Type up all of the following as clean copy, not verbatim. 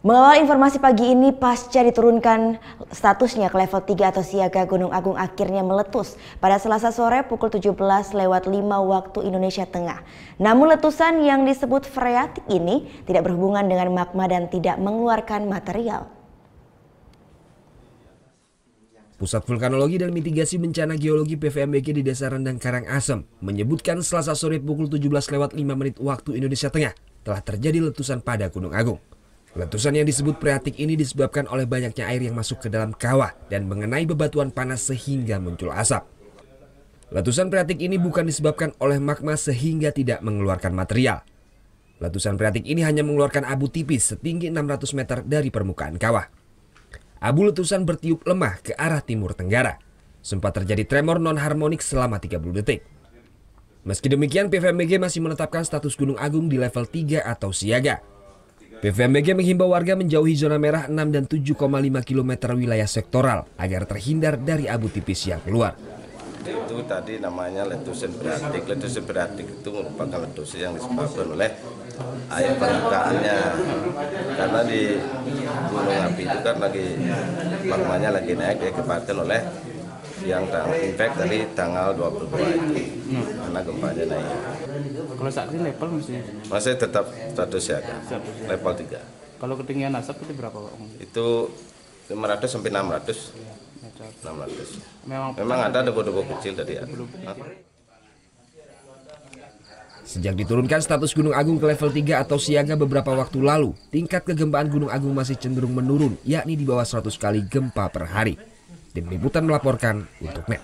Mengawal informasi pagi ini, pasca diturunkan statusnya ke level 3 atau siaga, Gunung Agung akhirnya meletus pada Selasa sore pukul 17.05 waktu Indonesia Tengah. Namun letusan yang disebut freatik ini tidak berhubungan dengan magma dan tidak mengeluarkan material. Pusat Vulkanologi dan Mitigasi Bencana Geologi PVMBG di Desa Rendang Karangasem menyebutkan Selasa sore pukul 17.05 waktu Indonesia Tengah telah terjadi letusan pada Gunung Agung. Letusan yang disebut freatik ini disebabkan oleh banyaknya air yang masuk ke dalam kawah dan mengenai bebatuan panas sehingga muncul asap. Letusan freatik ini bukan disebabkan oleh magma sehingga tidak mengeluarkan material. Letusan freatik ini hanya mengeluarkan abu tipis setinggi 600 meter dari permukaan kawah. Abu letusan bertiup lemah ke arah timur tenggara. Sempat terjadi tremor non-harmonik selama 30 detik. Meski demikian, PVMBG masih menetapkan status Gunung Agung di level 3 atau siaga. PVMBG menghimbau warga menjauhi zona merah 6 dan 7,5 km wilayah sektoral agar terhindar dari abu tipis yang keluar. Itu tadi namanya letusan freatik. Letusan freatik itu merupakan letusan yang disebabkan oleh air permukaannya. Karena di gunung api itu kan magmanya lagi naik, diakibatkan oleh yang impact dari tanggal 22 itu. Karena gempanya naik. Kalau saat ini level masih tetap status siaga, level 3. Kalau ketinggian asap itu berapa, Pak? Itu 500 sampai 600. 600. Memang ada debu-debu kecil tadi ya. Sejak diturunkan status Gunung Agung ke level 3 atau siaga beberapa waktu lalu, tingkat kegempaan Gunung Agung masih cenderung menurun, yakni di bawah 100 kali gempa per hari. Tim Liputan melaporkan untuk NET.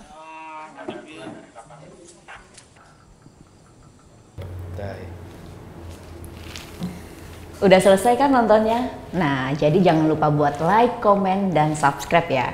Udah selesai kan nontonnya? Nah, jadi jangan lupa buat like, komen, dan subscribe ya.